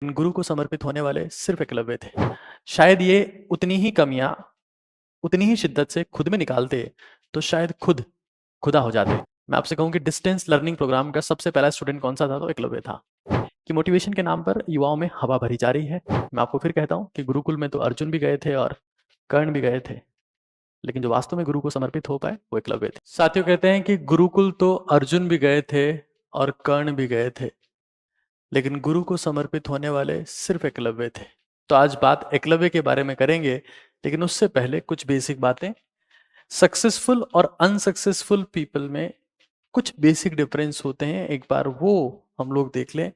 गुरु को समर्पित होने वाले सिर्फ एकलव्य थे। शायद ये उतनी ही कमियां उतनी ही शिद्दत से खुद में निकालते तो शायद खुद खुदा हो जाते। मैं आपसे कहूं कि डिस्टेंस लर्निंग प्रोग्राम का सबसे पहला स्टूडेंट कौन सा था, तो एकलव्य था। कि मोटिवेशन के नाम पर युवाओं में हवा भरी जा रही है। मैं आपको फिर कहता हूं कि गुरुकुल में तो अर्जुन भी गए थे और कर्ण भी गए थे, लेकिन जो वास्तव में गुरु को समर्पित हो पाए वो एकलव्य थे। साथियों, कहते हैं कि गुरुकुल तो अर्जुन भी गए थे और कर्ण भी गए थे, लेकिन गुरु को समर्पित होने वाले सिर्फ एकलव्य थे। तो आज बात एकलव्य के बारे में करेंगे, लेकिन उससे पहले कुछ बेसिक बातें। सक्सेसफुल और अनसक्सेसफुल पीपल में कुछ बेसिक डिफरेंस होते हैं, एक बार वो हम लोग देख लें।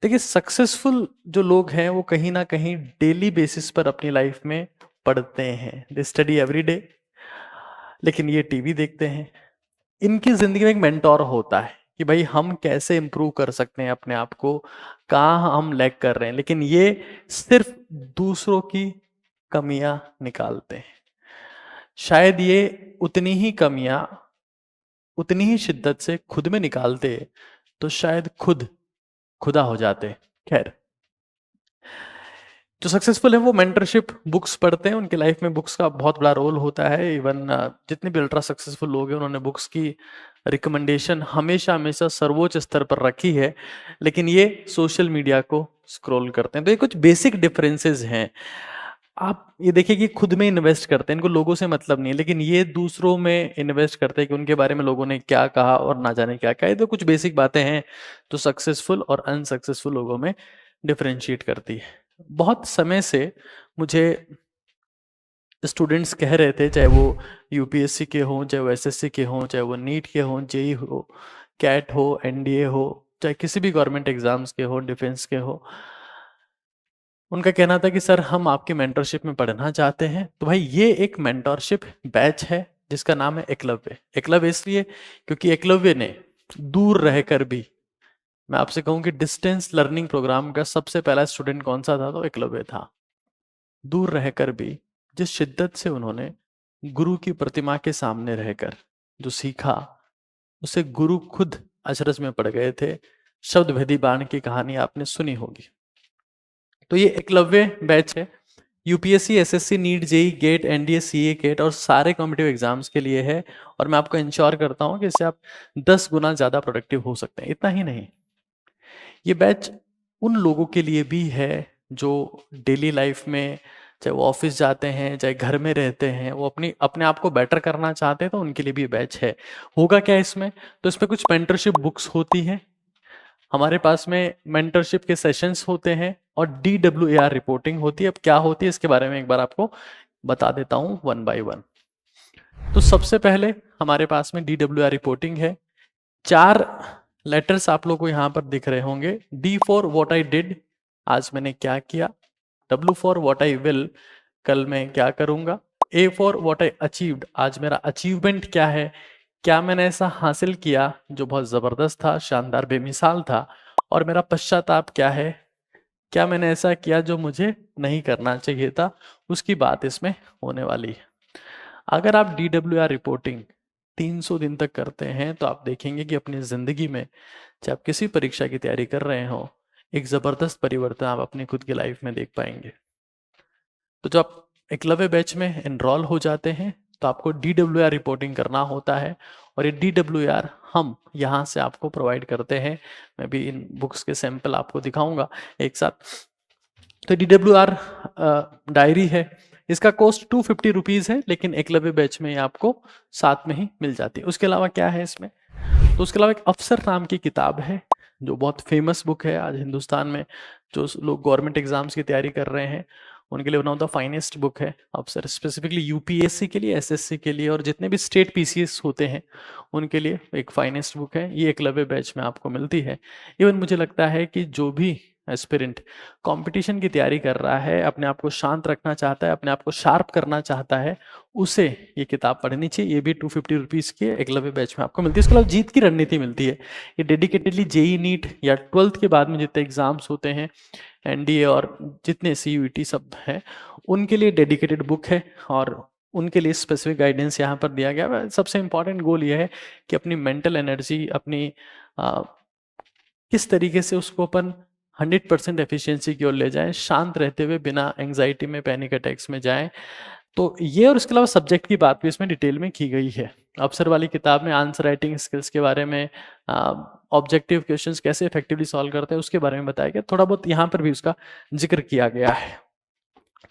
देखिए, सक्सेसफुल जो लोग हैं वो कहीं ना कहीं डेली बेसिस पर अपनी लाइफ में पढ़ते हैं, दे स्टडी एवरी डे, लेकिन ये टीवी देखते हैं। इनकी जिंदगी में एक मेंटोर होता है कि भाई हम कैसे इंप्रूव कर सकते हैं अपने आप को, कहाँ हम लैग कर रहे हैं, लेकिन ये सिर्फ दूसरों की कमियां निकालते हैं। शायद ये उतनी ही कमियां उतनी ही शिद्दत से खुद में निकालते तो शायद खुद खुदा हो जाते। खैर, जो सक्सेसफुल है वो मेंटरशिप बुक्स पढ़ते हैं, उनकी लाइफ में बुक्स का बहुत बड़ा रोल होता है। इवन जितने भी अल्ट्रा सक्सेसफुल लोग हैं उन्होंने बुक्स की रिकमेंडेशन हमेशा हमेशा सर्वोच्च स्तर पर रखी है, लेकिन ये सोशल मीडिया को स्क्रॉल करते हैं। तो ये कुछ बेसिक डिफरेंसेस हैं। आप ये देखिए कि खुद में इन्वेस्ट करते हैं, इनको लोगों से मतलब नहीं है, लेकिन ये दूसरों में इन्वेस्ट करते हैं कि उनके बारे में लोगों ने क्या कहा और ना जाने क्या कहा। ये तो कुछ बेसिक बातें हैं जो सक्सेसफुल और अनसक्सेसफुल लोगों में डिफरेंशिएट करती है। बहुत समय से मुझे स्टूडेंट्स कह रहे थे, चाहे वो यूपीएससी के हों, चाहे वो एसएससी के हों, चाहे वो नीट के हों, जेई हो, कैट हो, एनडीए हो, चाहे किसी भी गवर्नमेंट एग्जाम्स के हो, डिफेंस के हो, उनका कहना था कि सर हम आपकी मेंटरशिप में पढ़ना चाहते हैं। तो भाई ये एक मेंटरशिप बैच है जिसका नाम है एकलव्य। एकलव्य इसलिए क्योंकि एकलव्य ने दूर रहकर भी, मैं आपसे कहूं कि डिस्टेंस लर्निंग प्रोग्राम का सबसे पहला स्टूडेंट कौन सा था, तो एकलव्य था। दूर रहकर भी जिस शिद्दत से उन्होंने गुरु की प्रतिमा के सामने रहकर जो सीखा, उसे गुरु खुद अचरज में पड़ गए थे। शब्द भेदी बाण की कहानी आपने सुनी होगी। तो ये एकलव्य बैच है, UPSC, SSC, NEET, JEE, GATE, NDA, CA, CAT और सारे कॉम्पिटिटिव एग्जाम्स के लिए है। और मैं आपको इंश्योर करता हूं कि इससे आप 10 गुना ज्यादा प्रोडक्टिव हो सकते हैं। इतना ही नहीं, ये बैच उन लोगों के लिए भी है जो डेली लाइफ में, चाहे वो ऑफिस जाते हैं चाहे घर में रहते हैं, वो अपने आप को बेटर करना चाहते हैं, तो उनके लिए भी बैच है। होगा क्या इसमें, तो इसमें कुछ मेंटरशिप बुक्स होती हैं, हमारे पास में मेंटरशिप के सेशंस होते हैं और DWAR रिपोर्टिंग होती है। अब क्या होती है इसके बारे में एक बार आपको बता देता हूं वन बाय वन। तो सबसे पहले हमारे पास में DWAR रिपोर्टिंग है। 4 लेटर्स आप लोग को यहां पर दिख रहे होंगे। D for what I did, आज मैंने क्या किया। W for what I will, कल मैं क्या करूंगा। A for what I achieved, आज मेरा अचीवमेंट क्या है, क्या मैंने ऐसा हासिल किया जो बहुत जबरदस्त था, शानदार, बेमिसाल था। और मेरा पश्चाताप क्या है, क्या मैंने ऐसा किया जो मुझे नहीं करना चाहिए था, उसकी बात इसमें होने वाली है। अगर आप DWR रिपोर्टिंग 300 दिन तक करते हैं तो आप देखेंगे कि अपनी जिंदगी में, चाहे आप किसी परीक्षा की तैयारी कर रहे हो, एक जबरदस्त परिवर्तन आप अपनी खुद की लाइफ में देख पाएंगे। तो जब आप एकलव्य बैच में एनरोल हो जाते हैं तो आपको DWR रिपोर्टिंग करना होता है, और ये DWR हम यहाँ से आपको प्रोवाइड करते हैं। मैं भी इन बुक्स के सैंपल आपको दिखाऊंगा एक साथ। तो DWR डायरी है, इसका कॉस्ट 250 रुपीज़ है, लेकिन एकलव्य बैच में आपको साथ में ही मिल जाती है। उसके अलावा क्या है इसमें, तो उसके अलावा एक अफसर नाम की किताब है जो बहुत फेमस बुक है आज हिंदुस्तान में। जो लोग गवर्नमेंट एग्जाम्स की तैयारी कर रहे हैं उनके लिए one of the finest book है अफसर, स्पेसिफिकली यूपीएससी के लिए, एसएससी के लिए, और जितने भी स्टेट पीसीएस होते हैं उनके लिए एक फाइनेस्ट बुक है। ये एकलव्य बैच में आपको मिलती है। इवन मुझे लगता है कि जो भी एस्पिरेंट कंपटीशन की तैयारी कर रहा है, अपने आप को शांत रखना चाहता है, अपने आप को शार्प करना चाहता है, उसे ये किताब पढ़नी चाहिए। ये भी 250 रुपीज़ के एकलव्य बैच में आपको मिलती है। इसके अलावा जीत की रणनीति मिलती है, ये डेडिकेटेडली जेई, नीट या 12th के बाद में जितने एग्जाम्स होते हैं, एनडीए और जितने सीयूईटी सब है, उनके लिए डेडिकेटेड बुक है और उनके लिए स्पेसिफिक गाइडेंस यहाँ पर दिया गया है। सबसे इंपॉर्टेंट गोल ये है कि अपनी मेंटल एनर्जी, अपनी किस तरीके से उसको अपन 100% एफिशिएंसी की ओर ले जाएं, शांत रहते हुए बिना एंग्जाइटी में, पैनिक अटैक्स में जाएं। तो ये और इसके अलावा सब्जेक्ट की बात भी इसमें डिटेल में की गई है। अफसर वाली किताब में आंसर राइटिंग स्किल्स के बारे में, ऑब्जेक्टिव क्वेश्चंस कैसे इफेक्टिवली सॉल्व करते हैं उसके बारे में बताया गया, थोड़ा बहुत यहाँ पर भी उसका जिक्र किया गया है।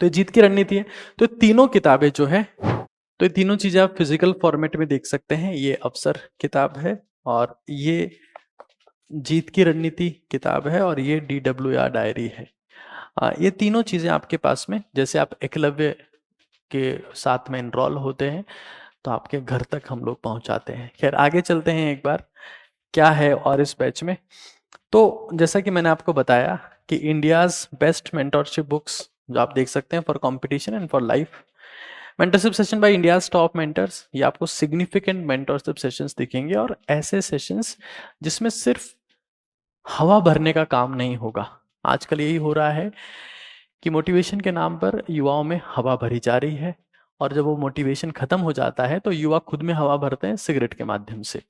तो ये जीत की रणनीति है। तो तीनों किताबें जो है, तो ये तीनों चीजें आप फिजिकल फॉर्मेट में देख सकते हैं। ये अफसर किताब है और ये जीत की रणनीति किताब है और ये DWR डायरी है। ये तीनों चीजें आपके पास में, जैसे आप एकलव्य के साथ में इनरोल होते हैं तो आपके घर तक हम लोग पहुंचाते हैं। खैर आगे चलते हैं एक बार, क्या है और इस बैच में। तो जैसा कि मैंने आपको बताया कि इंडियाज बेस्ट मेंटरशिप बुक्स जो आप देख सकते हैं for competition and for life, mentorship session by India's top mentors, ये आपको सिग्निफिकेंट मेंटरशिप सेशंस दिखेंगे और ऐसे सेशंस जिसमें सिर्फ हवा भरने का काम नहीं होगा। आजकल यही हो रहा है कि मोटिवेशन के नाम पर युवाओं में हवा भरी जा रही है और जब वो मोटिवेशन खत्म हो जाता है तो युवा खुद में हवा भरते हैं सिगरेट के माध्यम से।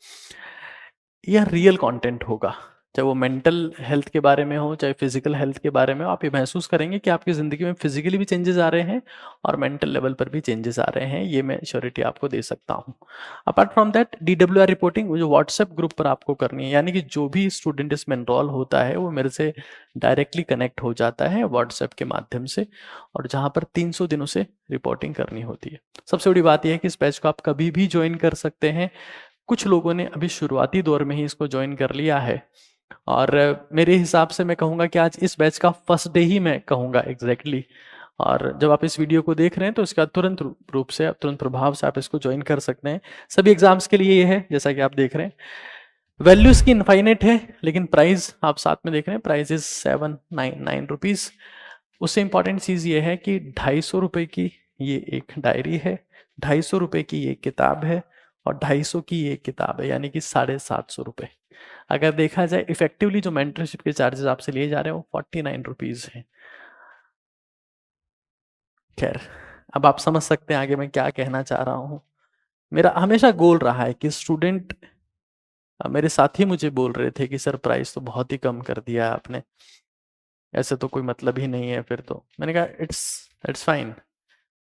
यह रियल कंटेंट होगा, चाहे वो मेंटल हेल्थ के बारे में हो चाहे फिजिकल हेल्थ के बारे में हो। आप ये महसूस करेंगे कि आपकी ज़िंदगी में फिजिकली भी चेंजेस आ रहे हैं और मेंटल लेवल पर भी चेंजेस आ रहे हैं, ये मैं श्योरिटी आपको दे सकता हूँ। Apart from that DWR reporting जो व्हाट्सएप ग्रुप पर आपको करनी है, यानी कि जो भी स्टूडेंट इसमें एनरोल होता है वो मेरे से डायरेक्टली कनेक्ट हो जाता है व्हाट्सएप के माध्यम से, और जहाँ पर 300 दिनों से रिपोर्टिंग करनी होती है। सबसे बड़ी बात यह है कि इस बैच को आप कभी भी ज्वाइन कर सकते हैं। कुछ लोगों ने अभी शुरुआती दौर में ही इसको ज्वाइन कर लिया है और मेरे हिसाब से मैं कहूँगा कि आज इस बैच का फर्स्ट डे ही मैं कहूँगा एग्जैक्टली। और जब आप इस वीडियो को देख रहे हैं तो इसका तुरंत रूप से, तुरंत प्रभाव से आप इसको ज्वाइन कर सकते हैं। सभी एग्जाम्स के लिए ये है, जैसा कि आप देख रहे हैं। वैल्यू इसकी इनफाइनेट है, लेकिन प्राइस आप साथ में देख रहे हैं, प्राइस इज 799 रुपीज़। उससे इंपॉर्टेंट चीज़ ये है कि 250 रुपये की ये एक डायरी है, 250 रुपये की ये किताब है और 250 की ये किताब है, यानी कि 750 रुपये। अगर देखा जाए इफेक्टिवली जो मेंटरशिप के चार्जेस आपसे लिए जा रहे हैं वो 49 रुपीज़ हैं। खैर अब आप समझ सकते हैं आगे मैं क्या कहना चाह रहा हूँ। मेरा हमेशा गोल रहा है कि स्टूडेंट, मेरे साथी मुझे बोल रहे थे कि सर प्राइस तो बहुत ही कम कर दिया है आपने, ऐसे तो कोई मतलब ही नहीं है फिर तो। मैंने कहा इट्स फाइन।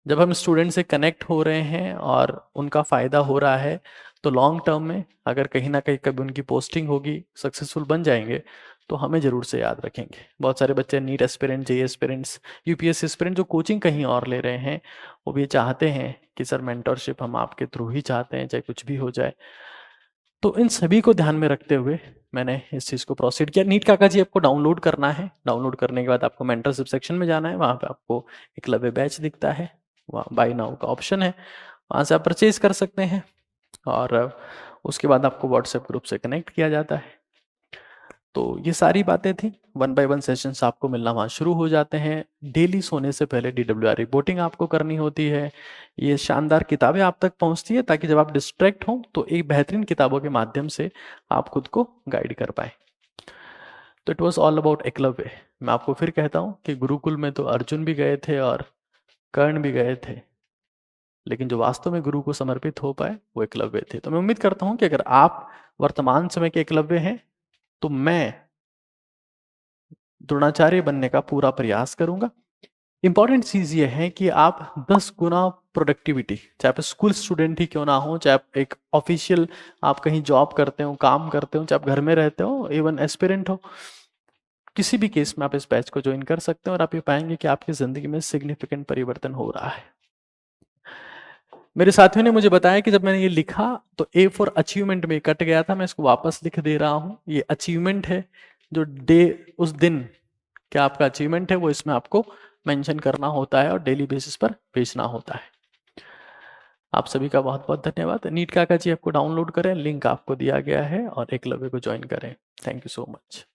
जब हम स्टूडेंट से कनेक्ट हो रहे हैं और उनका फ़ायदा हो रहा है तो लॉन्ग टर्म में अगर कहीं ना कहीं कभी उनकी पोस्टिंग होगी, सक्सेसफुल बन जाएंगे तो हमें ज़रूर से याद रखेंगे। बहुत सारे बच्चे NEET aspirant, JEE aspirants, UPSC aspirant जो कोचिंग कहीं और ले रहे हैं, वो भी चाहते हैं कि सर मेंटरशिप हम आपके थ्रू ही चाहते हैं, चाहे कुछ भी हो जाए। तो इन सभी को ध्यान में रखते हुए मैंने इस चीज़ को प्रोसीड किया। नीट काका जी आपको डाउनलोड करना है, डाउनलोड करने के बाद आपको मेंटरशिप सेक्शन में जाना है, वहाँ पे आपको एकलव्य बैच दिखता है, वहाँ बाय नाउ का ऑप्शन है, वहाँ से आप परचेज कर सकते हैं और उसके बाद आपको व्हाट्सएप ग्रुप से कनेक्ट किया जाता है। तो ये सारी बातें थी। 1 by 1 सेशंस आपको मिलना वहाँ शुरू हो जाते हैं। डेली सोने से पहले DWR रिपोर्टिंग आपको करनी होती है। ये शानदार किताबें आप तक पहुँचती है ताकि जब आप डिस्ट्रैक्ट हों तो एक बेहतरीन किताबों के माध्यम से आप खुद को गाइड कर पाए। तो it was all about Eklavya. मैं आपको फिर कहता हूँ कि गुरुकुल में तो अर्जुन भी गए थे और कर्ण भी गए थे, लेकिन जो वास्तव में गुरु को समर्पित हो पाए वो एकलव्य थे। तो मैं उम्मीद करता हूँ कि अगर आप वर्तमान समय के एकलव्य हैं तो मैं द्रोणाचार्य बनने का पूरा प्रयास करूंगा। इंपॉर्टेंट चीज ये है कि आप 10 गुना प्रोडक्टिविटी, चाहे आप स्कूल स्टूडेंट ही क्यों ना हो, चाहे आप एक ऑफिशियल आप कहीं जॉब करते हो, काम करते हो, चाहे आप घर में रहते हो, इवन एस्पिरेंट हो, किसी भी केस में आप इस बैच को ज्वाइन कर सकते हैं और आप ये पाएंगे कि आपकी जिंदगी में सिग्निफिकेंट परिवर्तन हो रहा है। मेरे साथियों ने मुझे बताया कि जब मैंने ये लिखा तो A फॉर अचीवमेंट में कट गया था, मैं इसको वापस लिख दे रहा हूँ। ये अचीवमेंट है, जो डे उस दिन क्या आपका अचीवमेंट है वो इसमें आपको मेंशन करना होता है और डेली बेसिस पर भेजना होता है। आप सभी का बहुत बहुत धन्यवाद। नीट काका जी आपको डाउनलोड करें, लिंक आपको दिया गया है और एकलव्य को ज्वाइन करें। Thank you so much.